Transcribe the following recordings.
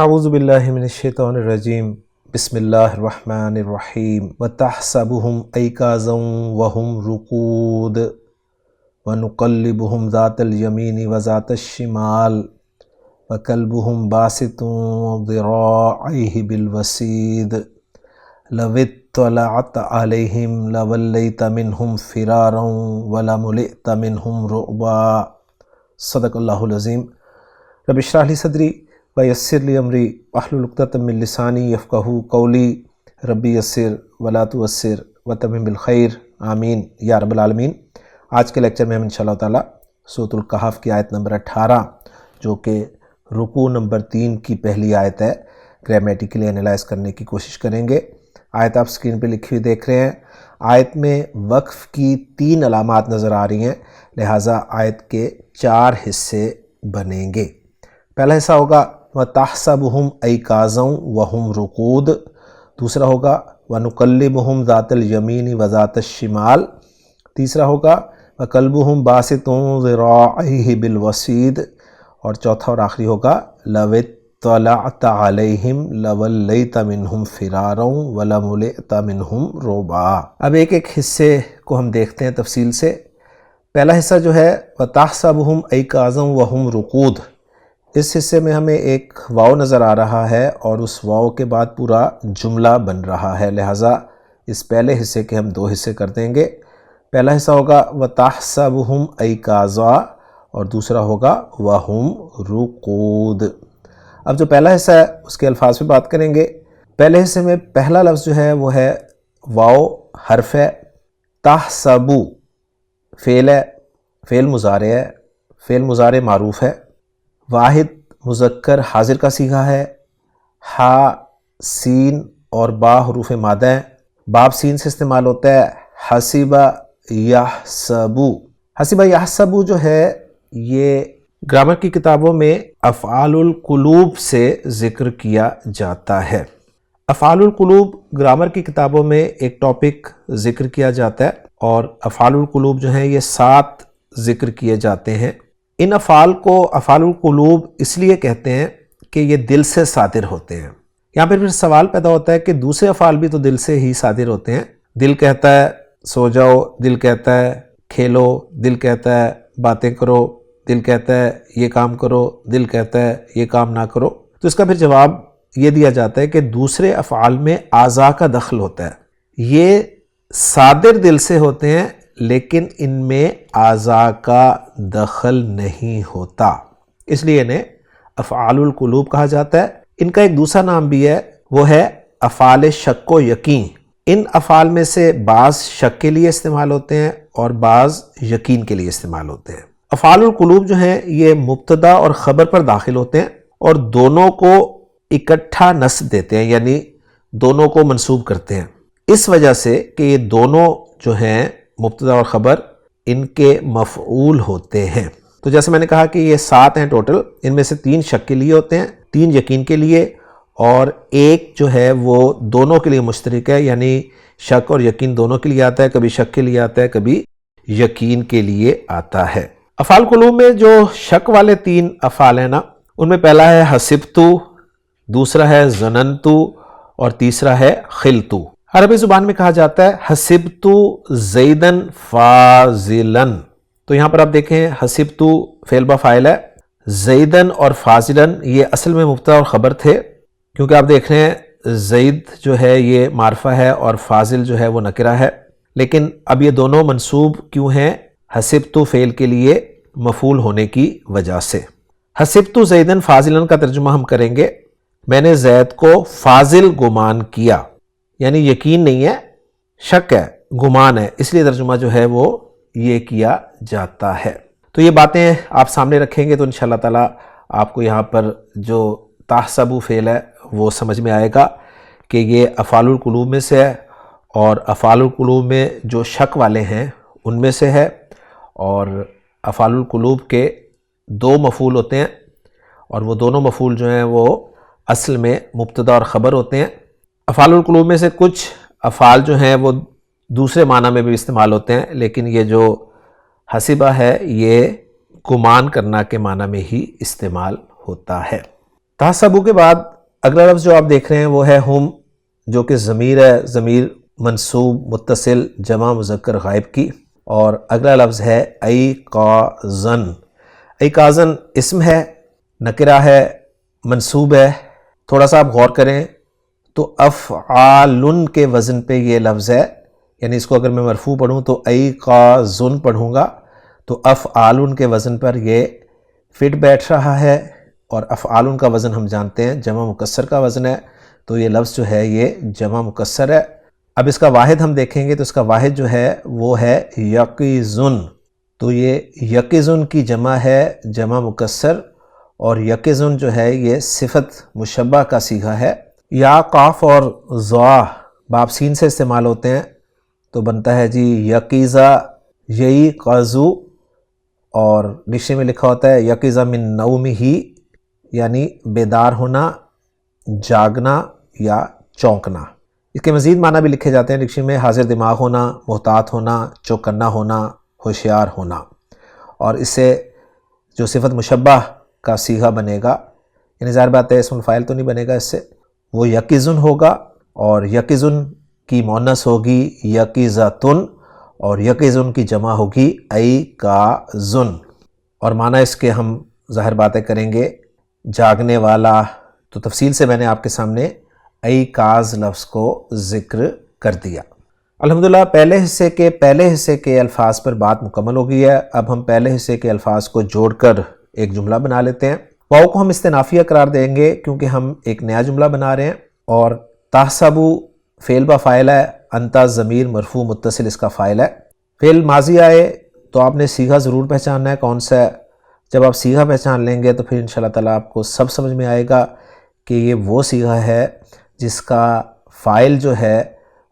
اعوذ باللہ من الشیطان الرجیم بسم اللہ الرحمن الرحیم وتحسبهم ایقاظا وهم رقود ونقلبهم ذات الیمین وذات الشمال وکلبهم باسط ذراعیہ بالوسید لو اطلعت علیہم لولیت منہم فرارا ولملئت منہم رعبا۔ صدق اللہ العظیم۔ رب اشرح لی صدری ویسر لی امری واحلل عقدۃ من لسانی یفقہوا قولی ربی یسر ولا تعسر وتمم بالخیر آمین یا رب العالمین۔ آج کے لیکچر میں ہم انشاءاللہ تعالی سورۃ الکہف کی آیت نمبر 18 جو کہ رکوع نمبر 3 کی پہلی آیت ہے، گرامیٹیکلی انالائز کرنے کی کوشش کریں گے۔ آیت آپ سکرین پہ لکھی ہوئی دیکھ رہے ہیں۔ آیت میں وقف کی 3 علامات نظر آ رہی ہیں، لہٰذا آیت کے 4 حصے بنیں گے۔ پہلا حصہ ہوگا وَتَحْسَبُهُمْ أَيْقَاظًا وَهُمْ رُقُودٌ، دوسرا ہوگا وَنُقَلِّبُهُمْ ذَاتَ الْيَمِينِ وَذَاتَ الشِّمَالِ، تیسرا ہوگا وَكَلْبُهُمْ بَاسِطٌ ذِرَاعَيْهِ بِالْوَسِيدِ، اور چوتھا اور آخری ہوگا لَوِ اطَّلَعْتَ عَلَيْهِمْ لَوَلَّيْتَ مِنْهُمْ فِرَارًا وَلَمُلِئْتَ مِنْهُمْ رُعْبًا۔ اب ایک ایک حصے کو ہم دیکھتے ہیں تفصیل سے۔ پہلا حصہ جو ہے وَتَحْسَبُهُمْ أَيْقَاظًا وَهُمْ رُقُودٌ، اس حصے میں ہمیں ایک واو نظر آ رہا ہے اور اس واو کے بعد پورا جملہ بن رہا ہے، لہٰذا اس پہلے حصے کے ہم 2 حصے کر دیں گے۔ پہلا حصہ ہوگا وَتَحْسَبُهُمْ أَيْقَاظًا اور دوسرا ہوگا وَهُمْ رُقُودٌ۔ اب جو پہلا حصہ ہے اس کے الفاظ پہ بات کریں گے۔ پہلے حصے میں پہلا لفظ جو ہے وہ ہے واو حرف ہے، تحسبو فعل ہے، فعل مضارع ہے، فعل مضارع معروف ہے، واحد مذکر حاضر کا صیغہ ہے، ہا سین اور با حروف مادہ ہیں، باب سین سے استعمال ہوتا ہے۔ حسبہ یحسبو، حسبہ یحسبو جو ہے یہ گرامر کی کتابوں میں افعال القلوب سے ذکر کیا جاتا ہے۔ افعال القلوب گرامر کی کتابوں میں ایک ٹاپک ذکر کیا جاتا ہے اور افعال القلوب جو ہیں یہ 7 ذکر کیے جاتے ہیں۔ ان افعال کو افعال القلوب اس لیے کہتے ہیں کہ یہ دل سے صادر ہوتے ہیں۔ یہاں پھر سوال پیدا ہوتا ہے کہ دوسرے افعال بھی تو دل سے ہی صادر ہوتے ہیں۔ دل کہتا ہے سو جاؤ، دل کہتا ہے کھیلو، دل کہتا ہے باتیں کرو، دل کہتا ہے یہ کام کرو، دل کہتا ہے یہ کام نہ کرو۔ تو اس کا پھر جواب یہ دیا جاتا ہے کہ دوسرے افعال میں اعضاء کا دخل ہوتا ہے، یہ صادر دل سے ہوتے ہیں لیکن ان میں اعضاء کا دخل نہیں ہوتا، اس لیے انہیں افعال القلوب کہا جاتا ہے۔ ان کا ایک دوسرا نام بھی ہے، وہ ہے افعال شک و یقین۔ ان افعال میں سے بعض شک کے لیے استعمال ہوتے ہیں اور بعض یقین کے لیے استعمال ہوتے ہیں۔ افعال القلوب جو ہیں یہ مبتدا اور خبر پر داخل ہوتے ہیں اور دونوں کو اکٹھا نصب دیتے ہیں، یعنی دونوں کو منصوب کرتے ہیں، اس وجہ سے کہ یہ دونوں جو ہیں مبتدا اور خبر ان کے مفعول ہوتے ہیں۔ تو جیسے میں نے کہا کہ یہ 7 ہیں ٹوٹل، ان میں سے 3 شک کے لیے ہوتے ہیں، 3 یقین کے لیے، اور ایک جو ہے وہ دونوں کے لیے مشترک ہے، یعنی شک اور یقین دونوں کے لیے آتا ہے، کبھی شک کے لیے آتا ہے، کبھی یقین کے لیے آتا ہے۔ افعال قلوب میں جو شک والے 3 افعال ہیں نا، ان میں پہلا ہے حسبتو، دوسرا ہے ظننتو اور تیسرا ہے خلتو۔ عربی زبان میں کہا جاتا ہے حسبتو زیدن فاضلن، تو یہاں پر آپ دیکھیں حسبتو فعل با فاعل ہے، زیدن اور فاضلن یہ اصل میں مبتدا اور خبر تھے، کیونکہ آپ دیکھ رہے ہیں زید جو ہے یہ معرفہ ہے اور فاضل جو ہے وہ نکرہ ہے، لیکن اب یہ دونوں منصوب کیوں ہیں؟ حسبتو فعل کے لیے مفعول ہونے کی وجہ سے۔ حسبتو زیدن فاضلن کا ترجمہ ہم کریں گے میں نے زید کو فاضل گمان کیا، یعنی یقین نہیں ہے، شک ہے، گمان ہے، اس لیے ترجمہ جو ہے وہ یہ کیا جاتا ہے۔ تو یہ باتیں آپ سامنے رکھیں گے تو انشاءاللہ تعالی آپ کو یہاں پر جو تحسبو فعل ہے وہ سمجھ میں آئے گا کہ یہ افعال القلوب میں سے ہے، اور افعال القلوب میں جو شک والے ہیں ان میں سے ہے، اور افعال القلوب کے 2 مفعول ہوتے ہیں، اور وہ دونوں مفعول جو ہیں وہ اصل میں مبتدا اور خبر ہوتے ہیں۔ افعال القلوب میں سے کچھ افعال جو ہیں وہ دوسرے معنی میں بھی استعمال ہوتے ہیں، لیکن یہ جو حسبہ ہے یہ گمان کرنا کے معنی میں ہی استعمال ہوتا ہے۔ تحسبو کے بعد اگلا لفظ جو آپ دیکھ رہے ہیں وہ ہے ہم، جو کہ ضمیر ہے، ضمیر منصوب متصل جمع مذکر غائب کی، اور اگلا لفظ ہے ایقاظن۔ ایقاظن اسم ہے، نکرہ ہے، منصوب ہے۔ تھوڑا سا آپ غور کریں تو افعالن کے وزن پہ یہ لفظ ہے، یعنی اس کو اگر میں مرفوع پڑھوں تو ایقاظن پڑھوں گا تو افعالن کے وزن پر یہ فٹ بیٹھ رہا ہے، اور افعالن کا وزن ہم جانتے ہیں جمع مکسر کا وزن ہے، تو یہ لفظ جو ہے یہ جمع مکسر ہے۔ اب اس کا واحد ہم دیکھیں گے تو اس کا واحد جو ہے وہ ہے یقظن، تو یہ یقظن کی جمع ہے جمع مکسر، اور یقظن جو ہے یہ صفت مشبہ کا صیغہ ہے۔ یا قاف اور ضا باب سین سے استعمال ہوتے ہیں تو بنتا ہے جی یقیزہ یئی قازو، اور ڈکشنری میں لکھا ہوتا ہے یقیزہ من نومہ، یعنی بیدار ہونا، جاگنا یا چونکنا۔ اس کے مزید معنی بھی لکھے جاتے ہیں ڈکشنری میں، حاضر دماغ ہونا، محتاط ہونا، چوکنا ہونا، ہوشیار ہونا، اور اس سے جو صفت مشبہ کا صیغہ بنے گا، یعنی ظاہر بات ہے اسم الفاعل تو نہیں بنے گا اس سے، وہ یقظن ہوگا، اور یقظن کی مؤنث ہوگی یقظتن، اور یقظن کی جمع ہوگی ایقاظن، اور معنی اس کے ہم ظاہر باتیں کریں گے جاگنے والا۔ تو تفصیل سے میں نے آپ کے سامنے ایقاظ لفظ کو ذکر کر دیا۔ الحمدللہ پہلے حصے کے الفاظ پر بات مکمل ہو گئی ہے۔ اب ہم پہلے حصے کے الفاظ کو جوڑ کر ایک جملہ بنا لیتے ہیں۔ واؤ کو ہم استنافیہ قرار دیں گے کیونکہ ہم ایک نیا جملہ بنا رہے ہیں، اور تحسبو فعل با فاعل ہے، انتا ضمیر مرفوع متصل اس کا فاعل ہے۔ فعل ماضی آئے تو آپ نے صیغہ ضرور پہچاننا ہے کون سا ہے۔ جب آپ صیغہ پہچان لیں گے تو پھر انشاءاللہ تعالیٰ آپ کو سب سمجھ میں آئے گا کہ یہ وہ صیغہ ہے جس کا فاعل جو ہے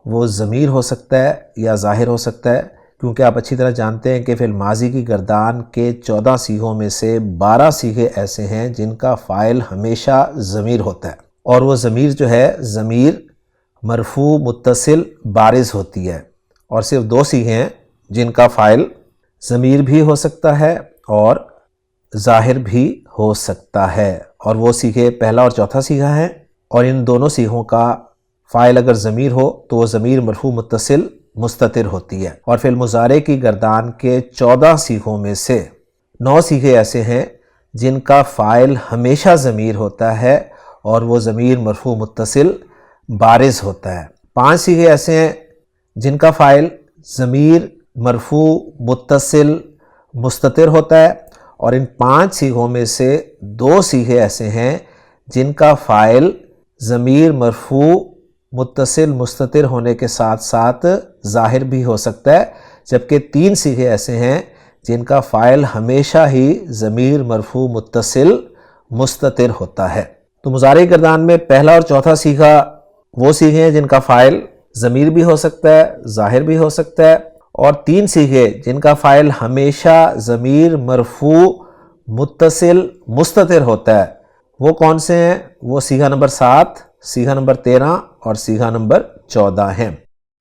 وہ ضمیر ہو سکتا ہے یا ظاہر ہو سکتا ہے، کیونکہ آپ اچھی طرح جانتے ہیں کہ فعل ماضی کی گردان کے 14 صیغوں میں سے 12 صیغے ایسے ہیں جن کا فاعل ہمیشہ ضمیر ہوتا ہے، اور وہ ضمیر جو ہے ضمیر مرفوع متصل بارز ہوتی ہے، اور صرف 2 صیغے ہیں جن کا فاعل ضمیر بھی ہو سکتا ہے اور ظاہر بھی ہو سکتا ہے، اور وہ صیغے پہلا اور چوتھا صیغہ ہیں، اور ان دونوں صیغوں کا فاعل اگر ضمیر ہو تو وہ ضمیر مرفوع متصل مستتر ہوتی ہے۔ اور فعل مضارع کی گردان کے 14 صیغوں میں سے 9 صیغے ایسے ہیں جن کا فاعل ہمیشہ ضمیر ہوتا ہے اور وہ ضمیر مرفوع متصل بارز ہوتا ہے۔ 5 صیغے ایسے ہیں جن کا فاعل ضمیر مرفوع متصل مستتر ہوتا ہے، اور ان 5 صیغوں میں سے 2 صیغے ایسے ہیں جن کا فاعل ضمیر مرفوع متصل مستتر ہونے کے ساتھ ساتھ ظاہر بھی ہو سکتا ہے، جبکہ 3 صیغے ایسے ہیں جن کا فاعل ہمیشہ ہی ضمیر مرفوع متصل مستتر ہوتا ہے۔ تو مضارع گردان میں پہلا اور چوتھا صیغہ وہ صیغے ہیں جن کا فاعل ضمیر بھی ہو سکتا ہے، ظاہر بھی ہو سکتا ہے، اور 3 صیغے جن کا فاعل ہمیشہ ضمیر مرفوع متصل مستتر ہوتا ہے، وہ کون سے ہیں؟ وہ صیغہ نمبر 7، صیغہ نمبر 13 اور صیغہ نمبر 14 ہیں۔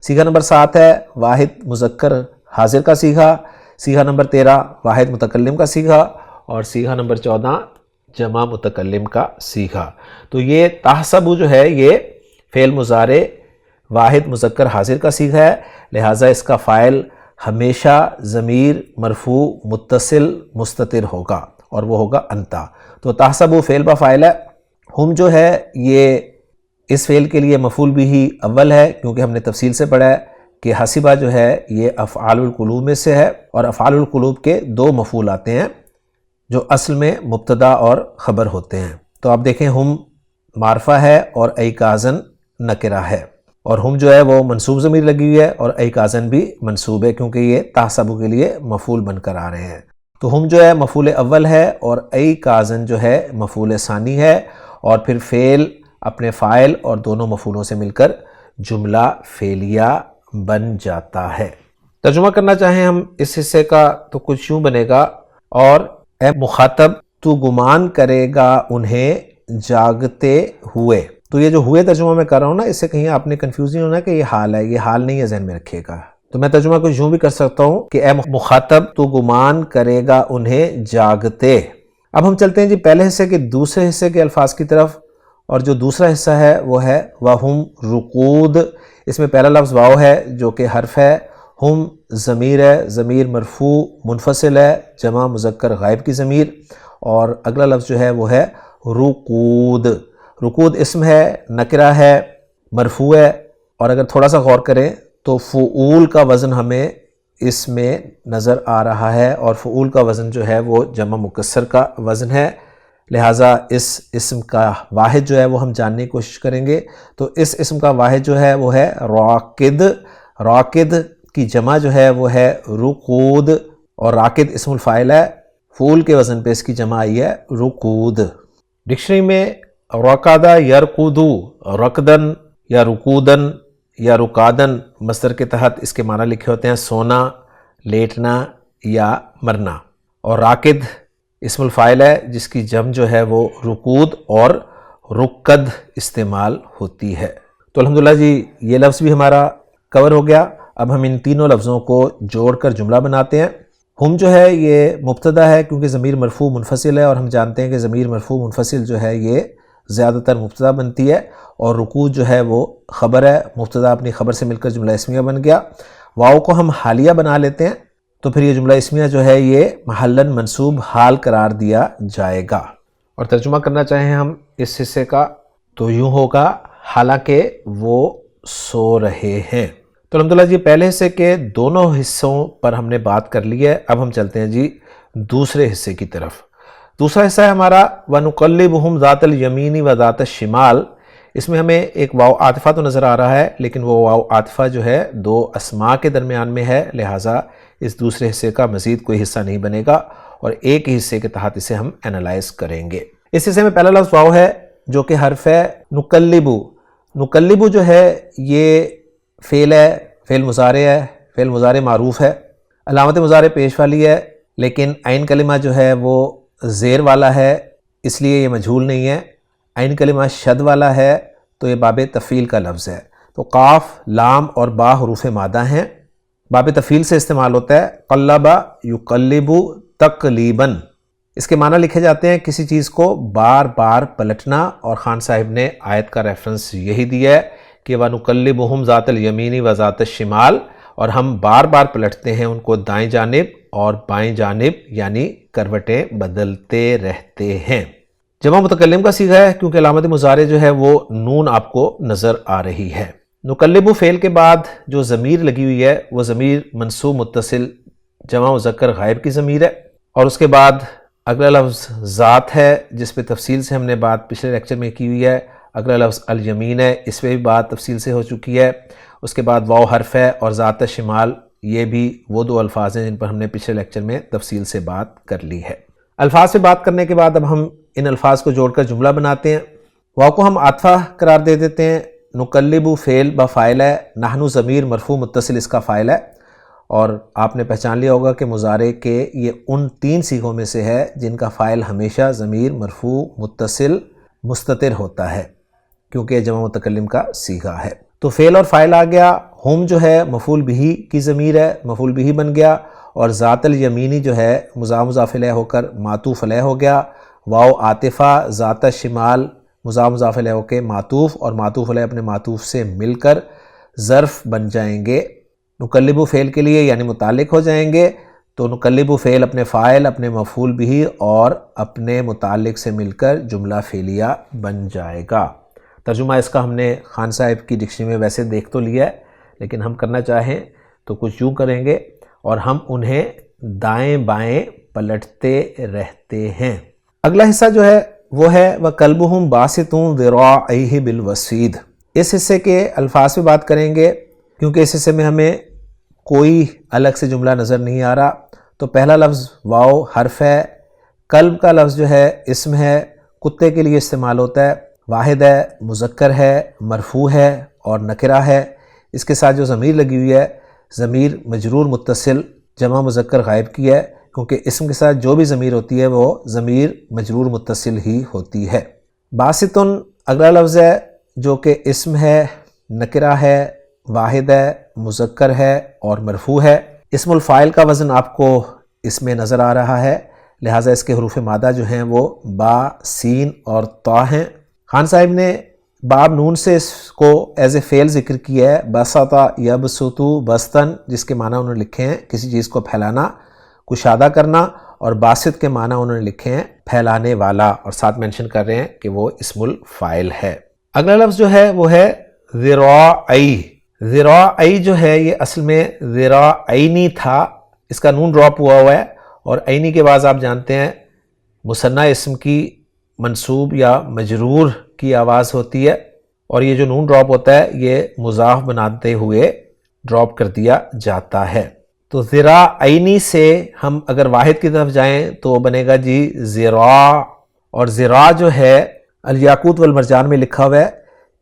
صیغہ نمبر 7 ہے واحد مذکر حاضر کا صیغہ، صیغہ نمبر 13 واحد متکلم کا صیغہ، اور صیغہ نمبر 14 جمع متکلم کا صیغہ۔ تو یہ تحسبو جو ہے یہ فعل مضارع واحد مذکر حاضر کا صیغہ ہے، لہٰذا اس کا فاعل ہمیشہ ضمیر مرفوع متصل مستتر ہوگا، اور وہ ہوگا انتا۔ تو تحسبو فعل با فاعل ہے۔ ہم جو ہے یہ اس فعل کے لیے مفعول بھی اول ہے، کیونکہ ہم نے تفصیل سے پڑھا ہے کہ حسبہ جو ہے یہ افعال القلوب میں سے ہے، اور افعال القلوب کے 2 مفعول آتے ہیں جو اصل میں مبتدا اور خبر ہوتے ہیں۔ تو آپ دیکھیں ہم معرفہ ہے اور ایقاظن نکرہ ہے، اور ہم جو ہے وہ منصوب ضمیر لگی ہوئی ہے، اور ایقاظن بھی منصوب ہے کیونکہ یہ تحسبو کے لیے مفعول بن کر آ رہے ہیں۔ تو ہم جو ہے مفعول اول ہے اور ایقاظن جو ہے مفعول ثانی ہے، اور پھر فعل اپنے فاعل اور دونوں مفعولوں سے مل کر جملہ فعلیہ بن جاتا ہے۔ ترجمہ کرنا چاہیں ہم اس حصے کا تو کچھ یوں بنے گا، اور اے مخاطب تو گمان کرے گا انہیں جاگتے ہوئے۔ تو یہ جو ہوئے ترجمہ میں کر رہا ہوں نا، اس سے کہیں آپ نے کنفیوز نہیں ہونا کہ یہ حال ہے، یہ حال نہیں ہے، ذہن میں رکھیے گا۔ تو میں ترجمہ کو یوں بھی کر سکتا ہوں کہ اے مخاطب تو گمان کرے گا انہیں جاگتے۔ اب ہم چلتے ہیں جی پہلے حصے کے دوسرے حصے کے الفاظ کی طرف، اور جو دوسرا حصہ ہے وہ ہے وَهُمْ رُقُود۔ اس میں پہلا لفظ واو ہے جو کہ حرف ہے، ہم ضمیر ہے، ضمیر مرفوع منفصل ہے، جمع مذکر غائب کی ضمیر، اور اگلا لفظ جو ہے وہ ہے رقود۔ رقود اسم ہے، نکرہ ہے، مرفوع ہے، اور اگر تھوڑا سا غور کریں تو فعول کا وزن ہمیں اس میں نظر آ رہا ہے، اور فعول کا وزن جو ہے وہ جمع مکسر کا وزن ہے، لہٰذا اس اسم کا واحد جو ہے وہ ہم جاننے کی کوشش کریں گے۔ تو اس اسم کا واحد جو ہے وہ ہے راکد۔ راکد کی جمع جو ہے وہ ہے رقود، اور راکد اسم الفاعل ہے، فعول کے وزن پہ اس کی جمع آئی ہے رقود۔ ڈکشنری میں رکادہ یرقدو، رکدن یا رکودن یا رکادن مصدر کے تحت اس کے معنی لکھے ہوتے ہیں سونا، لیٹنا یا مرنا، اور راکد اسم الفاعل ہے جس کی جمع جو ہے وہ رکود اور رکد استعمال ہوتی ہے۔ تو الحمدللہ جی یہ لفظ بھی ہمارا کور ہو گیا۔ اب ہم ان تینوں لفظوں کو جوڑ کر جملہ بناتے ہیں۔ ہم جو ہے یہ مبتدا ہے کیونکہ ضمیر مرفوع منفصل ہے، اور ہم جانتے ہیں کہ ضمیر مرفوع منفصل جو ہے یہ زیادہ تر مبتدا بنتی ہے، اور رقود جو ہے وہ خبر ہے، مبتدا اپنی خبر سے مل کر جملہ اسمیہ بن گیا۔ واو کو ہم حالیہ بنا لیتے ہیں تو پھر یہ جملہ اسمیہ جو ہے یہ محلاً منصوب حال قرار دیا جائے گا۔ اور ترجمہ کرنا چاہیں ہم اس حصے کا تو یوں ہوگا، حالانکہ وہ سو رہے ہیں۔ تو الحمدللہ جی پہلے حصے کے دونوں حصوں پر ہم نے بات کر لی ہے۔ اب ہم چلتے ہیں جی دوسرے حصے کی طرف۔ دوسرا حصہ ہے ہمارا وَنُقَلِّبُهُمْ ذَاتَ الْيَمِينِ وَذَاتَ الشِّمَالِ۔ اس میں ہمیں ایک واو عاطفہ تو نظر آ رہا ہے، لیکن وہ واو عاطفہ جو ہے دو اسماء کے درمیان میں ہے، لہٰذا اس دوسرے حصے کا مزید کوئی حصہ نہیں بنے گا، اور ایک ہی حصے کے تحت اسے ہم انالائز کریں گے۔ اس حصے میں پہلا لفظ واو ہے جو کہ حرف ہے نقلبو۔ نقلبو جو ہے یہ فعل ہے، فعل مضارع ہے، فعل مضارع معروف ہے، علامت مضارع پیش والی ہے، لیکن عین کلمہ جو ہے وہ زیر والا ہے، اس لیے یہ مجہول نہیں ہے۔ عین کلمہ شد والا ہے تو یہ باب تفعیل کا لفظ ہے۔ تو قاف، لام اور با حروف مادہ ہیں، باب تفعیل سے استعمال ہوتا ہے۔ قلبا یقلبو تقلیباً، اس کے معنی لکھے جاتے ہیں کسی چیز کو بار بار پلٹنا، اور خان صاحب نے آیت کا ریفرنس یہی دیا ہے کہ وَنُقَلِّبُهُمْ ذَاتَ الْيَمِينِ وَذَاتَ الشِّمَالِ، اور ہم بار بار پلٹتے ہیں ان کو دائیں جانب اور بائیں جانب، یعنی کروٹیں بدلتے رہتے ہیں۔ جمع متکلم کا صیغہ ہے کیونکہ علامت مضارع جو ہے وہ نون آپ کو نظر آ رہی ہے۔ نقلبو فعل کے بعد جو ضمیر لگی ہوئی ہے وہ ضمیر منصوب متصل جمع مذکر غائب کی ضمیر ہے، اور اس کے بعد اگلا لفظ ذات ہے جس پہ تفصیل سے ہم نے بات پچھلے لیکچر میں کی ہوئی ہے۔ اگلا لفظ الیمین ہے، اس پہ بھی بات تفصیل سے ہو چکی ہے۔ اس کے بعد واو حرف ہے، اور ذات شمال یہ بھی وہ دو الفاظ ہیں جن پر ہم نے پچھلے لیکچر میں تفصیل سے بات کر لی ہے۔ الفاظ سے بات کرنے کے بعد اب ہم ان الفاظ کو جوڑ کر جملہ بناتے ہیں۔ واو کو ہم عاطفہ قرار دے دیتے ہیں، نقلبو فعل با فاعل ہے، نحنو ضمیر مرفوع متصل اس کا فاعل ہے، اور آپ نے پہچان لیا ہوگا کہ مضارع کے یہ ان تین صیغوں میں سے ہے جن کا فاعل ہمیشہ ضمیر مرفوع متصل مستتر ہوتا ہے کیونکہ جمع متکلم کا صیغہ ہے۔ تو فعل اور فاعل آ گیا، ہم جو ہے مفعول بہ کی ضمیر ہے، مفعول بہ بن گیا، اور ذات الیمینی جو ہے مضاف مضاف الیہ ہو کر معطوف علیہ ہو گیا، واو عاطفہ ذات شمال مضاف مضاف الیہ ہو کے معطوف، اور معطوف علیہ اپنے معطوف سے مل کر ظرف بن جائیں گے نقلبو فعل کے لیے، یعنی متعلق ہو جائیں گے۔ تو نقلبو فعل اپنے فاعل، اپنے مفعول بہ اور اپنے متعلق سے مل کر جملہ فعلیہ بن جائے گا۔ ترجمہ اس کا ہم نے خان صاحب کی ڈکشنری میں ویسے دیکھ تو لیا ہے، لیکن ہم کرنا چاہیں تو کچھ یوں کریں گے، اور ہم انہیں دائیں بائیں پلٹتے رہتے ہیں۔ اگلا حصہ جو ہے وہ ہے وَقَلْبُهُمْ بَاسِطٌ ذِرَاعَيْهِ بِالْوَصِيدِ۔ اس حصے کے الفاظ پہ بات کریں گے کیونکہ اس حصے میں ہمیں کوئی الگ سے جملہ نظر نہیں آ رہا۔ تو پہلا لفظ واو حرف ہے، قلب کا لفظ جو ہے اسم ہے، کتے کے لیے استعمال ہوتا ہے، واحد ہے، مذکر ہے، مرفوع ہے اور نکرہ ہے۔ اس کے ساتھ جو ضمیر لگی ہوئی ہے ضمیر مجرور متصل جمع مذکر غائب کی ہے، کیونکہ اسم کے ساتھ جو بھی ضمیر ہوتی ہے وہ ضمیر مجرور متصل ہی ہوتی ہے۔ باسطن اگلا لفظ ہے جو کہ اسم ہے، نکرہ ہے، واحد ہے، مذکر ہے اور مرفوع ہے۔ اسم الفاعل کا وزن آپ کو اس میں نظر آ رہا ہے، لہٰذا اس کے حروف مادہ جو ہیں وہ با، سین اور طا ہیں۔ خان صاحب نے باب نون سے اس کو ایز اے فعل ذکر کیا ہے، بسطا یبسطو بسطن، جس کے معنی انہوں نے لکھے ہیں کسی چیز کو پھیلانا، کشادہ کرنا، اور باسط کے معنی انہوں نے لکھے ہیں پھیلانے والا، اور ساتھ مینشن کر رہے ہیں کہ وہ اسم الفاعل ہے۔ اگلا لفظ جو ہے وہ ہے ذراعی۔ ذراعی جو ہے یہ اصل میں ذراعینی تھا، اس کا نون ڈراپ ہوا ہے، اور عینی کے بعد آپ جانتے ہیں مثنیٰ اسم کی منصوب یا مجرور کی آواز ہوتی ہے، اور یہ جو نون ڈراپ ہوتا ہے یہ مضاف بناتے ہوئے ڈراپ کر دیا جاتا ہے۔ تو ذراعینی سے ہم اگر واحد کی طرف جائیں تو وہ بنے گا جی ذراع، اور ذراع جو ہے الیاقوت والمرجان میں لکھا ہوا ہے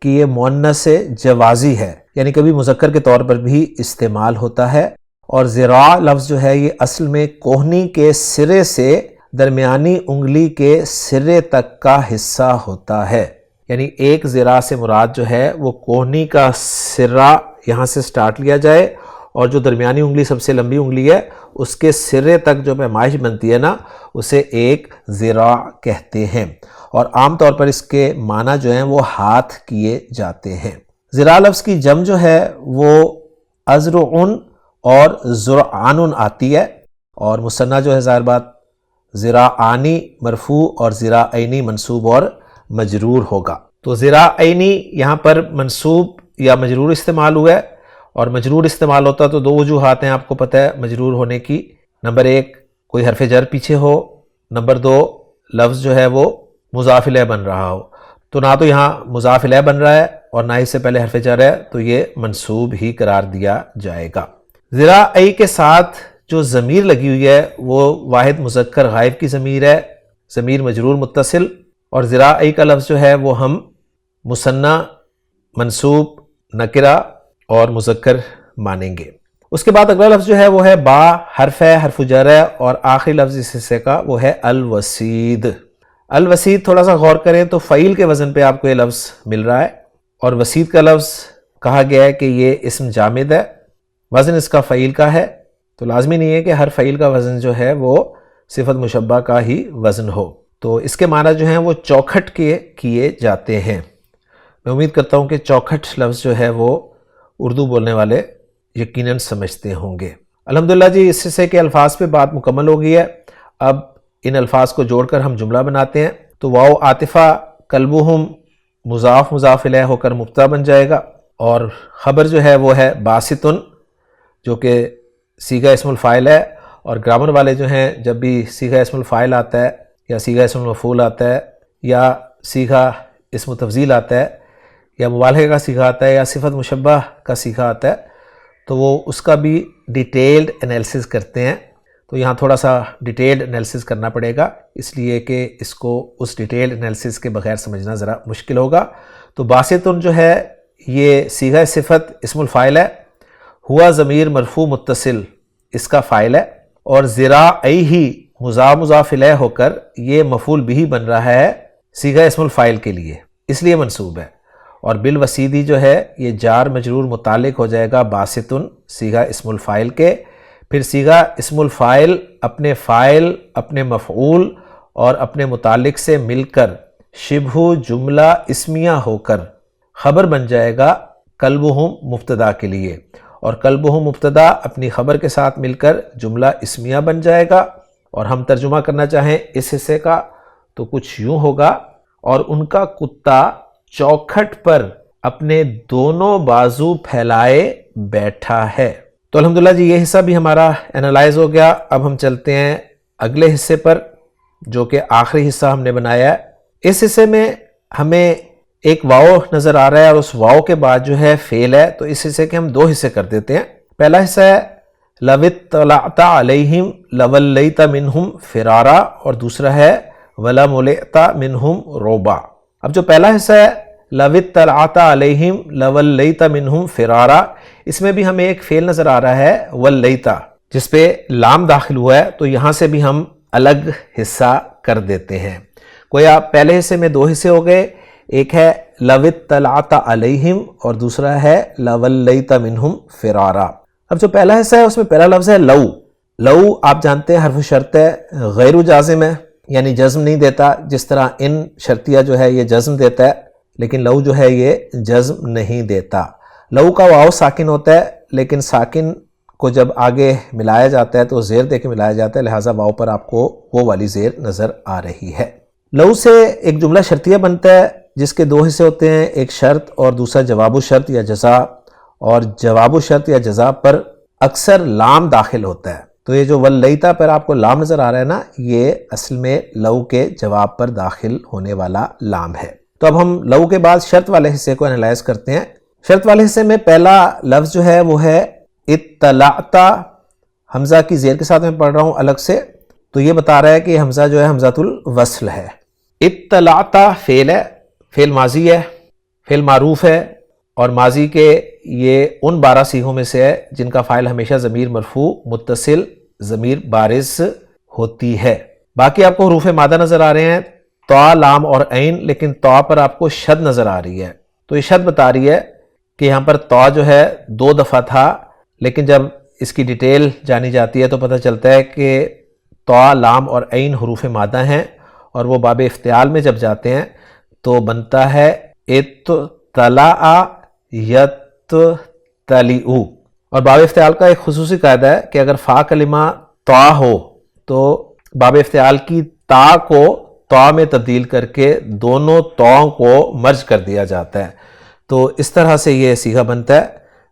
کہ یہ مؤنث جوازی ہے، یعنی کبھی مذکر کے طور پر بھی استعمال ہوتا ہے، اور ذراع لفظ جو ہے یہ اصل میں کوہنی کے سرے سے درمیانی انگلی کے سرے تک کا حصہ ہوتا ہے، یعنی ایک ذراع سے مراد جو ہے وہ کوہنی کا سرا یہاں سے سٹارٹ لیا جائے، اور جو درمیانی انگلی سب سے لمبی انگلی ہے اس کے سرے تک جو پیمائش بنتی ہے نا اسے ایک ذراع کہتے ہیں، اور عام طور پر اس کے معنی جو ہیں وہ ہاتھ کیے جاتے ہیں۔ ذراع لفظ کی جمع جو ہے وہ ازرعن اور زرعان آتی ہے، اور مثنیٰ جو ہے ظاہر بات ذراعانی مرفوع اور ذراعینی منصوب اور مجرور ہوگا۔ تو ذراعینی یہاں پر منصوب یا مجرور استعمال ہوا ہے، اور مجرور استعمال ہوتا تو دو وجوہات ہیں آپ کو پتہ ہے مجرور ہونے کی۔ نمبر ایک کوئی حرف جر پیچھے ہو، نمبر دو لفظ جو ہے وہ مضاف الیہ بن رہا ہو، تو نہ تو یہاں مضاف الیہ بن رہا ہے اور نہ ہی سے پہلے حرف جر ہے، تو یہ منصوب ہی قرار دیا جائے گا۔ ذراعی کے ساتھ جو ضمیر لگی ہوئی ہے وہ واحد مذکر غائب کی ضمیر ہے، ضمیر مجرور متصل، اور ذراعی کا لفظ جو ہے وہ ہم مثنیٰ منصوب نکرہ اور مذکر مانیں گے۔ اس کے بعد اگلا لفظ جو ہے وہ ہے با، حرف ہے، حرف جر ہے، اور آخری لفظ اس حصے کا وہ ہے الوسید۔ الوسید تھوڑا سا غور کریں تو فعیل کے وزن پہ آپ کو یہ لفظ مل رہا ہے، اور وسید کا لفظ کہا گیا ہے کہ یہ اسم جامد ہے، وزن اس کا فعیل کا ہے، تو لازمی نہیں ہے کہ ہر فعیل کا وزن جو ہے وہ صفت مشبہ کا ہی وزن ہو، تو اس کے معنی جو ہیں وہ چوکھٹ کے کیے جاتے ہیں۔ میں امید کرتا ہوں کہ چوکھٹ لفظ جو ہے وہ اردو بولنے والے یقیناً سمجھتے ہوں گے۔ الحمدللہ جی اس حصے کے الفاظ پہ بات مکمل ہو گئی ہے۔ اب ان الفاظ کو جوڑ کر ہم جملہ بناتے ہیں۔ تو واو عاطفہ قلبہم مضاف مضاف الیہ ہو کر مبتدا بن جائے گا، اور خبر جو ہے وہ ہے باسطن، جو کہ صیغہ اسم الفاعل ہے، اور گرامر والے جو ہیں جب بھی صیغہ اسم الفاعل آتا ہے یا صیغہ اسم المفعول آتا ہے یا صیغہ اسم تفضیل آتا ہے یا مبالغہ کا صیغہ آتا ہے یا صفت مشبہ کا صیغہ آتا ہے تو وہ اس کا بھی ڈیٹیلڈ انیلسس کرتے ہیں۔ تو یہاں تھوڑا سا ڈیٹیلڈ انیلسس کرنا پڑے گا، اس لیے کہ اس کو اس ڈیٹیلڈ انیلسس کے بغیر سمجھنا ذرا مشکل ہوگا۔ تو باسطن جو ہے یہ صیغہ صفت اسم الفاعل ہے، ہوا ضمیر مرفوع متصل اس کا فاعل ہے، اور ذراعی مضاف مضاف الیہ ہو کر یہ مفعول بھی بن رہا ہے صیغہ اسم الفاعل کے لیے، اس لیے منصوب ہے، اور بالوسیدی جو ہے یہ جار مجرور متعلق ہو جائے گا باسطن صیغہ اسم الفاعل کے، پھر صیغہ اسم الفاعل اپنے فاعل، اپنے مفعول اور اپنے متعلق سے مل کر شبہ جملہ اسمیہ ہو کر خبر بن جائے گا قلبہم مبتدا کے لیے، اور قلبہم مبتدا اپنی خبر کے ساتھ مل کر جملہ اسمیہ بن جائے گا۔ اور ہم ترجمہ کرنا چاہیں اس حصے کا تو کچھ یوں ہوگا، اور ان کا کتا چوکھٹ پر اپنے دونوں بازو پھیلائے بیٹھا ہے۔ تو الحمدللہ جی یہ حصہ بھی ہمارا انالائز ہو گیا۔ اب ہم چلتے ہیں اگلے حصے پر جو کہ آخری حصہ ہم نے بنایا ہے۔ اس حصے میں ہمیں ایک واو نظر آ رہا ہے، اور اس واو کے بعد جو ہے فعل ہے، تو اس حصے کے ہم دو حصے کر دیتے ہیں۔ پہلا حصہ ہے لو اطلعت علیہم لولیت منہم فرارا، اور دوسرا ہے ولملئت منہم رعبا۔ اب جو پہلا حصہ ہے لو اطلعت علیہم لولیت منہم فرارا، اس میں بھی ہمیں ایک فعل نظر آ رہا ہے ولیت، جس پہ لام داخل ہوا ہے، تو یہاں سے بھی ہم الگ حصہ کر دیتے ہیں۔ گویا پہلے حصے میں دو حصے ہو گئے، ایک ہے لو اطلعت علیہم اور دوسرا ہے لولیت منہم فرارا۔ اب جو پہلا حصہ ہے اس میں پہلا لفظ ہے لو، لو آپ جانتے ہیں حرف شرط ہے، غیر جازم ہے، یعنی جزم نہیں دیتا، جس طرح ان شرطیہ جو ہے یہ جزم دیتا ہے، لیکن لو جو ہے یہ جزم نہیں دیتا۔ لو کا واو ساکن ہوتا ہے، لیکن ساکن کو جب آگے ملایا جاتا ہے تو زیر دے کے ملایا جاتا ہے، لہٰذا واو پر آپ کو وہ والی زیر نظر آ رہی ہے۔ لو سے ایک جملہ شرطیہ بنتا ہے جس کے دو حصے ہوتے ہیں، ایک شرط اور دوسرا جواب الشرط یا جزا، اور جواب الشرط یا جزا پر اکثر لام داخل ہوتا ہے۔ تو یہ جو ولیتا پر آپ کو لام نظر آ رہا ہے نا، یہ اصل میں لو کے جواب پر داخل ہونے والا لام ہے۔ تو اب ہم لو کے بعد شرط والے حصے کو انالائز کرتے ہیں۔ شرط والے حصے میں پہلا لفظ جو ہے وہ ہے اطلعتا، حمزہ کی زیر کے ساتھ میں پڑھ رہا ہوں الگ سے، تو یہ بتا رہا ہے کہ حمزہ جو ہے حمزۃ الوصل ہے۔ اطلعتا فعل ہے، فعل ماضی ہے، فعل معروف ہے، اور ماضی کے یہ ان 12 صیغوں میں سے ہے جن کا فاعل ہمیشہ ضمیر مرفوع متصل ضمیر بارز ہوتی ہے۔ باقی آپ کو حروف مادہ نظر آ رہے ہیں، طا، لام اور عین، لیکن طا پر آپ کو شد نظر آ رہی ہے۔ تو یہ شد بتا رہی ہے کہ یہاں پر طا جو ہے 2 دفعہ تھا، لیکن جب اس کی ڈیٹیل جانی جاتی ہے تو پتہ چلتا ہے کہ طا، لام اور عین حروف مادہ ہیں، اور وہ باب افتعال میں جب جاتے ہیں تو بنتا ہے اطلع یطلع۔ اور باب افتعال کا ایک خصوصی قاعدہ ہے کہ اگر فا کلمہ طا ہو تو باب افتعال کی تا کو طا میں تبدیل کر کے دونوں طاؤں کو مرج کر دیا جاتا ہے۔ تو اس طرح سے یہ صیغہ بنتا ہے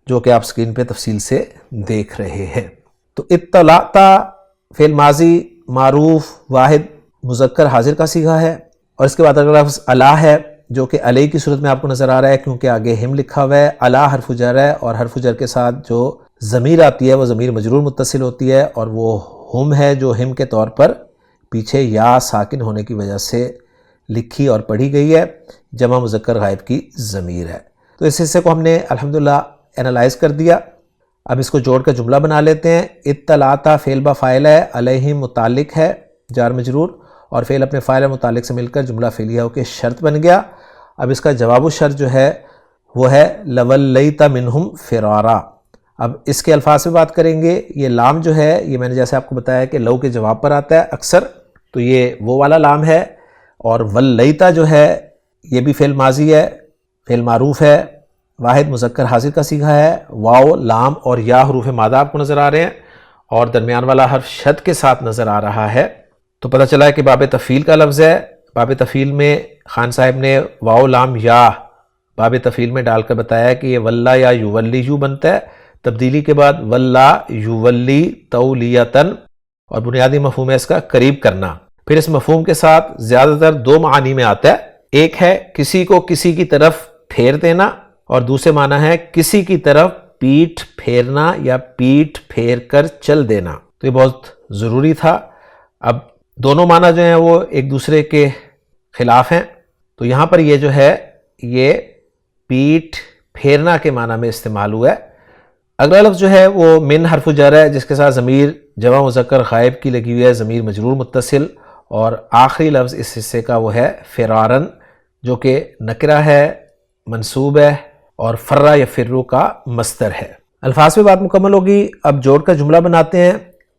جو کہ آپ سکرین پہ تفصیل سے دیکھ رہے ہیں۔ تو اطلعتا فعل ماضی معروف واحد مذکر حاضر کا صیغہ ہے، اور اس کے بعد اگر لفظ الا ہے جو کہ علیہ کی صورت میں آپ کو نظر آ رہا ہے کیونکہ آگے ہم لکھا ہوا ہے۔ الا حرف جر ہے، اور حرف جر کے ساتھ جو ضمیر آتی ہے وہ ضمیر مجرور متصل ہوتی ہے، اور وہ ہم ہے جو ہم کے طور پر پیچھے یا ساکن ہونے کی وجہ سے لکھی اور پڑھی گئی ہے، جمع مذکر غائب کی ضمیر ہے۔ تو اس حصے کو ہم نے الحمدللہ انالائز کر دیا۔ اب اس کو جوڑ کر جملہ بنا لیتے ہیں۔ اطلعتا فعل با فاعل ہے، علیہم متعلق ہے جار مجرور، اور فعل اپنے فاعل متعلق سے مل کر جملہ فعلیہ ہو کے شرط بن گیا۔ اب اس کا جواب الشرط جو ہے وہ ہے لولیت منہم فرارا۔ اب اس کے الفاظ سے بات کریں گے۔ یہ لام جو ہے یہ میں نے جیسے آپ کو بتایا کہ لو کے جواب پر آتا ہے اکثر، تو یہ وہ والا لام ہے، اور ولیتا جو ہے یہ بھی فعل ماضی ہے، فعل معروف ہے، واحد مذکر حاضر کا صیغہ ہے، واو، لام اور یا حروف مادہ آپ کو نظر آ رہے ہیں، اور درمیان والا حرف شد کے ساتھ نظر آ رہا ہے۔ تو پتہ چلا ہے کہ باب تفعیل کا لفظ ہے۔ باب تفعیل میں خان صاحب نے واو، لام، یا باب تفعیل میں ڈال کر بتایا کہ یہ ولا یا یولی یو بنتا ہے، تبدیلی کے بعد ولا یولی تولیتن، اور بنیادی مفہوم ہے اس کا قریب کرنا۔ پھر اس مفہوم کے ساتھ زیادہ تر 2 معانی میں آتا ہے، ایک ہے کسی کو کسی کی طرف پھیر دینا، اور دوسرے معنی ہے کسی کی طرف پیٹھ پھیرنا یا پیٹھ پھیر کر چل دینا۔ تو یہ بہت ضروری تھا۔ اب دونوں معنی جو ہیں وہ ایک دوسرے کے خلاف ہیں، تو یہاں پر یہ جو ہے یہ پیٹھ پھیرنا کے معنی میں استعمال ہوا ہے۔ اگلا لفظ جو ہے وہ من حرف جر ہے جس کے ساتھ ضمیر جمع مذکر غائب کی لگی ہوئی ہے، ضمیر مجرور متصل، اور آخری لفظ اس حصے کا وہ ہے فرارن، جو کہ نکرہ ہے، منصوب ہے، اور فرہ یا فرو کا مصدر ہے۔ الفاظ پہ بات مکمل ہوگی۔ اب جوڑ کر جملہ بناتے ہیں۔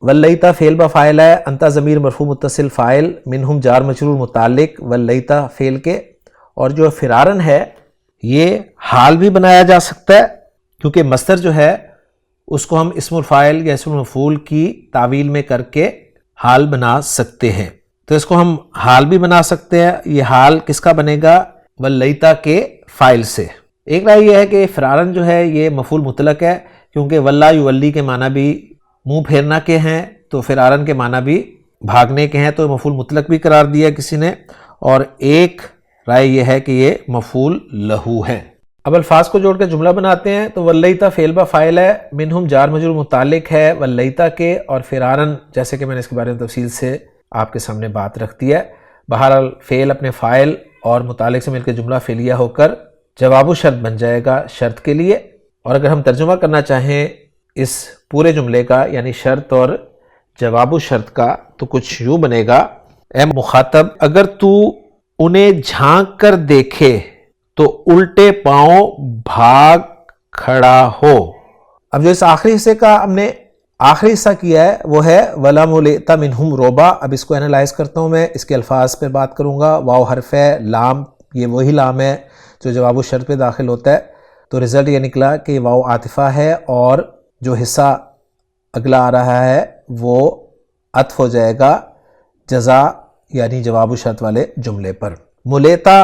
ولیتا فعل با فاعل ہے، انتا ضمیر مرفوع متصل فاعل، منہم جار مجرور متعلق ولیتا فعل کے، اور جو فرارن ہے یہ حال بھی بنایا جا سکتا ہے کیونکہ مصدر جو ہے اس کو ہم اسم الفاعل یا اسم المفعول کی تعویل میں کر کے حال بنا سکتے ہیں۔ تو اس کو ہم حال بھی بنا سکتے ہیں۔ یہ حال کس کا بنے گا؟ ولیتا کے فاعل سے۔ ایک رائے یہ ہے کہ فرارن جو ہے یہ مفعول مطلق ہے کیونکہ ولا یولی کے معنی بھی منہ پھیرنا کے ہیں، تو فرارن کے معنی بھی بھاگنے کے ہیں، تو مفعول مطلق بھی قرار دیا کسی نے، اور ایک رائے یہ ہے کہ یہ مفعول لہو ہے۔ اب الفاظ کو جوڑ کر جملہ بناتے ہیں۔ تو ولیتا فعل با فاعل ہے، منہم جار مجرور متعلق ہے ولیتا کے، اور فرارن جیسے کہ میں نے اس کے بارے میں تفصیل سے آپ کے سامنے بات رکھ دی ہے۔ بہرحال فعل اپنے فاعل اور متعلق سے مل کے جملہ فعلیہ ہو کر جواب و شرط بن جائے گا شرط کے لیے۔ اور اگر ہم ترجمہ کرنا چاہیں اس پورے جملے کا یعنی شرط اور جواب و شرط کا تو کچھ یوں بنے گا: اے مخاطب، اگر تو انہیں جھانک کر دیکھے تو الٹے پاؤں بھاگ کھڑا ہو۔ اب جو اس آخری حصے کا ہم نے آخری حصہ کیا ہے وہ ہے وَلَمْ لِئْتَ مِنْهُمْ رُعْبًا. اب اس کو انالائز کرتا ہوں میں، اس کے الفاظ پہ بات کروں گا. واو حرف ہے، لام یہ وہی لام ہے جو جواب الشرط پہ داخل ہوتا ہے. تو رزلٹ یہ نکلا کہ واو عاطفہ ہے اور جو حصہ اگلا آ رہا ہے وہ عطف ہو جائے گا جزا یعنی جواب الشرط والے جملے پر. ملیتا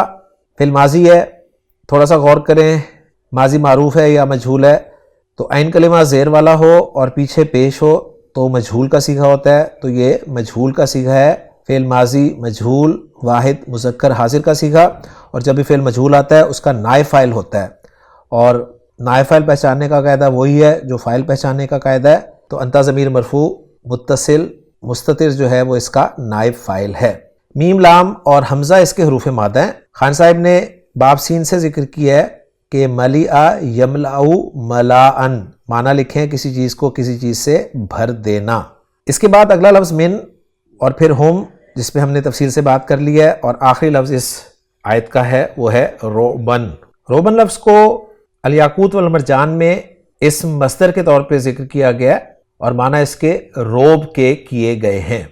فعل ماضی ہے، تھوڑا سا غور کریں، ماضی معروف ہے یا مجہول ہے. تو عین کلمہ زیر والا ہو اور پیچھے پیش ہو تو مجہول کا صیغہ ہوتا ہے. تو یہ مجہول کا صیغہ ہے، فعل ماضی مجہول واحد مذکر حاضر کا صیغہ. اور جب بھی فعل مجہول آتا ہے اس کا نائب فاعل ہوتا ہے، اور نائب فاعل پہچاننے کا قاعدہ وہی ہے جو فاعل پہچاننے کا قاعدہ ہے. تو انتا ضمیر مرفوع متصل مستتر جو ہے وہ اس کا نائب فاعل ہے. میم لام اور حمزہ اس کے حروف مادہ ہیں. خان صاحب نے باب سین سے ذکر کیا ہے کہ ملیآ یملأ ملاءن، معنی لکھیں کسی چیز کو کسی چیز سے بھر دینا. اس کے بعد اگلا لفظ من اور پھر ہم جس پہ ہم نے تفصیل سے بات کر لی ہے، اور آخری لفظ اس آیت کا ہے وہ ہے روبن. روبن لفظ کو الیاقوت والمرجان میں اسم مصدر کے طور پہ ذکر کیا گیا ہے اور معنی اس کے روب کے کیے گئے ہیں.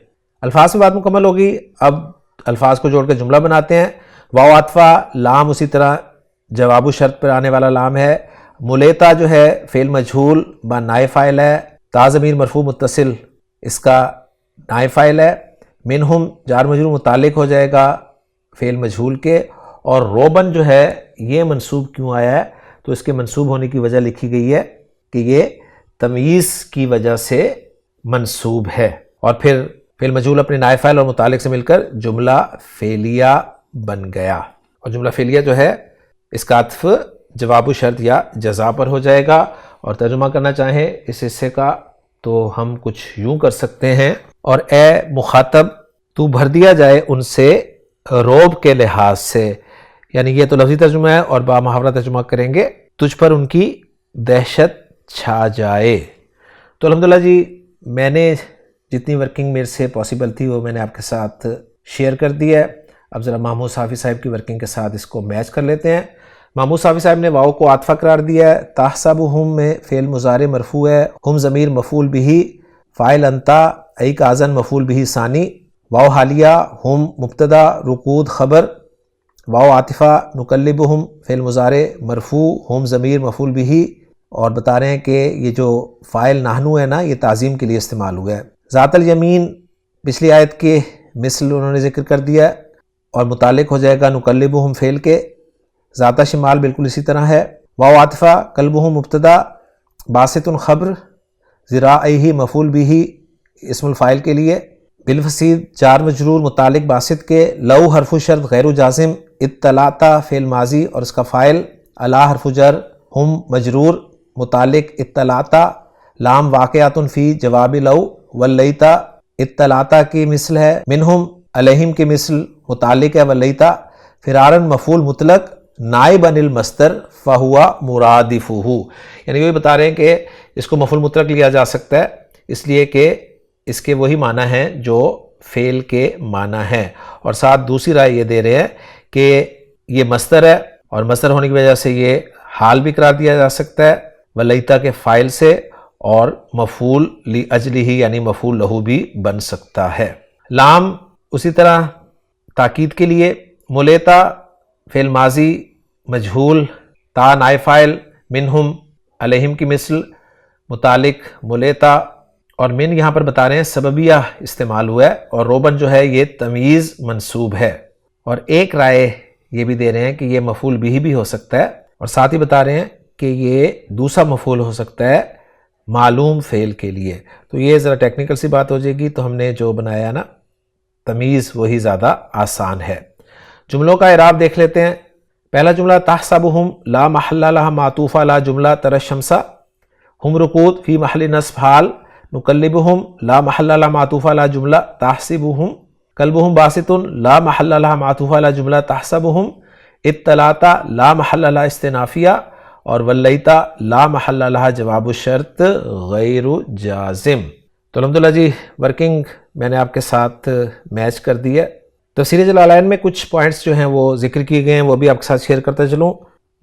الفاظ کی بات مکمل ہوگی. اب الفاظ کو جوڑ کے جملہ بناتے ہیں. واو عطفہ، لام اسی طرح جواب الشرط پر آنے والا لام ہے. ملیتا جو ہے فعل مجہول با نائب فاعل ہے. تا ضمیر مرفوع متصل اس کا نائب فاعل ہے. منہم جار مجرور متعلق ہو جائے گا فعل مجہول کے. اور روبن جو ہے یہ منصوب کیوں آیا ہے؟ تو اس کے منصوب ہونے کی وجہ لکھی گئی ہے کہ یہ تمییز کی وجہ سے منصوب ہے. اور پھر فعل مجہول اپنے نائب فاعل اور متعلق سے مل کر جملہ فعلیہ بن گیا. اور جملہ فعلیہ جو ہے اس کا عطف جواب الشرط یا جزا پر ہو جائے گا. اور ترجمہ کرنا چاہیں اس حصے کا تو ہم کچھ یوں کر سکتے ہیں: اور اے مخاطب تو بھر دیا جائے ان سے روب کے لحاظ سے. یعنی یہ تو لفظی ترجمہ ہے، اور با محاورہ ترجمہ کریں گے تجھ پر ان کی دہشت چھا جائے. تو الحمدللہ جی میں نے جتنی ورکنگ میرے سے پاسبل تھی وہ میں نے آپ کے ساتھ شیئر کر دی ہے. اب ذرا محمود صافی صاحب کی ورکنگ کے ساتھ اس کو میچ کر لیتے ہیں. محمود صافی صاحب نے واو کو عاطفہ قرار دیا ہے. تحسبہم میں فعل مضارع مرفوع ہے، ہم ضمیر مفعول بہ، فاعل انتا، ای کا اذن مفعول بہ ثانی، واو حالیہ، ہم مبتدا، رکود خبر، واو عاطفہ، نقلبہم فعل مضارع مرفوع، ہم ضمیر مفعول بہ. اور بتا رہے ہیں کہ یہ جو فاعل نحنو ہے نا یہ تعظیم کے لیے استعمال ہوا ہے. ذات الیمین پچھلی آیت کے مثل انہوں نے ذکر کر دیا اور متعلق ہو جائے گا نقلبہم فعل کے. ذات شمال بالکل اسی طرح ہے. واو عاطفہ، قلبہم مبتدا، باسط خبر، ذراعیہ مفعول بہ اسم الفاعل کے لیے. بالفصیل جار مجرور متعلق باسط کے. لو حرف شرط غیر جازم، اطلاعتا فعل ماضی اور اس کا فاعل، الا حرف جر، ہم مجرور متعلق اطلاعتا، لام واقعات فی جواب لو، ولیتا اطلاعتا کی مثل ہے. منہم علیہم کی مثل متعلق ہے ولیتا. فرارن مفعول مطلق نائب عن المصدر فہوا مرادفہ. یعنی یہ بتا رہے ہیں کہ اس کو مفعول مطلق لیا جا سکتا ہے اس لیے کہ اس کے وہی معنی ہیں جو فعل کے معنی ہیں. اور ساتھ دوسری رائے یہ دے رہے ہیں کہ یہ مصدر ہے اور مصدر ہونے کی وجہ سے یہ حال بھی قرار دیا جا سکتا ہے ولیتا کے فاعل سے، اور مفعول لاجلہ یعنی مفعول لہو بھی بن سکتا ہے. لام اسی طرح تاکید کے لیے. ملیتا فعل ماضی مجہول، تا نائب فاعل، منہم علیہم کی مثل متعلق ملیتا. اور من یہاں پر بتا رہے ہیں سببیہ استعمال ہوا ہے، اور روبن جو ہے یہ تمییز منصوب ہے. اور ایک رائے یہ بھی دے رہے ہیں کہ یہ مفعول بھی ہو سکتا ہے، اور ساتھ ہی بتا رہے ہیں کہ یہ دوسرا مفعول ہو سکتا ہے معلوم فعل کے لیے. تو یہ ذرا ٹیکنیکل سی بات ہو جائے گی، تو ہم نے جو بنایا نا تمیز وہی زیادہ آسان ہے. جملوں کا اعراب دیکھ لیتے ہیں. پہلا جملہ تحسبہم لا محل لها معطوف لا جملہ تر الشمس، ہم رکود فی محل نصب حال، نقلبہم لا محل لها معطوف لا جملہ تحسبہم، قلبہم باسط لا محل لها معطوف لا جملہ تحسبہم، اطلاعتا لا محل لها استنافیہ، اور ولیتا لا محل لها جواب الشرط غیر جازم. تو الحمدللہ جی ورکنگ میں نے آپ کے ساتھ میچ کر دی ہے. تفسیر جلالین میں کچھ پوائنٹس جو ہیں وہ ذکر کیے گئے ہیں، وہ بھی آپ کے ساتھ شیئر کرتا چلوں.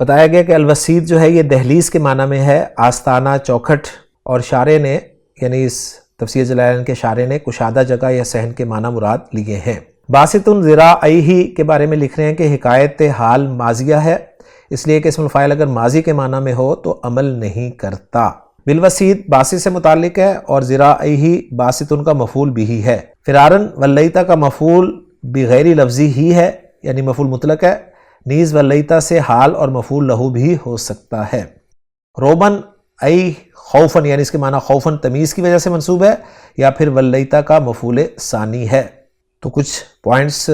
بتایا گیا کہ الوسیط جو ہے یہ دہلیز کے معنی میں ہے، آستانہ، چوکھٹ. اور شارع نے یعنی اس تفسیر جلالین کے شارح نے کشادہ جگہ یا صحن کے معنی مراد لیے ہیں۔ باسط ذراعیہ کے بارے میں لکھ رہے ہیں کہ حکایت حال ماضیہ ہے، اس لیے کہ اسم الفاعل اگر ماضی کے معنی میں ہو تو عمل نہیں کرتا۔ بالوسید باسط سے متعلق ہے اور ذراعیہ باسط کا مفعول بھی ہے۔ فرارن ولیتا کا مفعول بغیر لفظی ہی ہے، یعنی مفعول مطلق ہے۔ نیز ولیتا سے حال اور مفعول لہو بھی ہو سکتا ہے۔ روبن ای خوفن، یعنی اس کے معنی خوفن تمیز کی وجہ سے منصوب ہے، یا پھر ولیتا کا مفعول ثانی ہے۔ تو کچھ پوائنٹس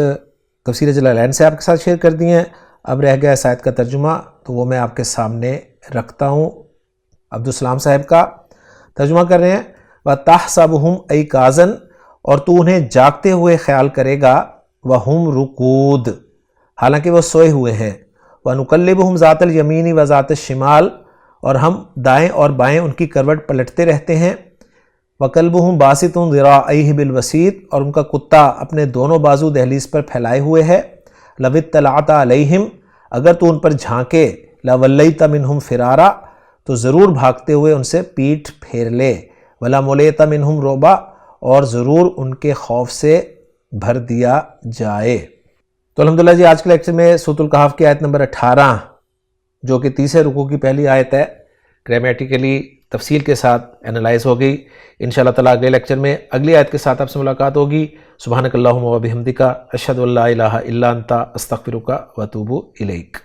تفسیر جلالین سے آپ کے ساتھ شیئر کر دیے ہیں۔ اب رہ گیا اس آیت کا ترجمہ، تو وہ میں آپ کے سامنے رکھتا ہوں۔ عبدالسلام صاحب کا ترجمہ کر رہے ہیں، وَتَحْسَبُهُمْ أَيْقَاظًا، اور تو انہیں جاگتے ہوئے خیال کرے گا، وَهُمْ رُقُودٌ، حالانکہ وہ سوئے ہوئے ہیں، وَنُقَلِّبُهُمْ ذَاتَ الْيَمِينِ وَذَاتَ الشِّمَالِ، اور ہم دائیں اور بائیں ان کی کروٹ پلٹتے رہتے ہیں، وَكَلْبُهُمْ بَاسِطٌ ذِرَاعَيْهِ بِالْوَسِيدِ، اور ان کا کتا اپنے دونوں بازو دہلیز پر پھیلائے ہوئے ہے، لَوِ اطَّلَعْتَ عَلَيْهِمْ، اگر تو ان پر جھانکے، لَوَلَّيْتَ مِنْهُمْ فِرَارًا، تو ضرور بھاگتے ہوئے ان سے پیٹھ پھیر لے، وَلَمُلِئْتَ مِنْهُمْ رُعْبًا، اور ضرور ان کے خوف سے بھر دیا جائے۔ تو الحمدللہ جی آج کے لیکچر میں سورۃ الکہف کی آیت نمبر 18 جو کہ تیسرے رکوع کی پہلی آیت ہے، گرامیٹیکلی تفصیل کے ساتھ انالائز ہو گئی۔ انشاءاللہ تعالیٰ اگلے لیکچر میں اگلی آیت کے ساتھ آپ سے ملاقات ہوگی۔ سبحانک اللہم و بحمدک، اشہد ان لا الہ الا انت، استغفرک و اتوب الیک۔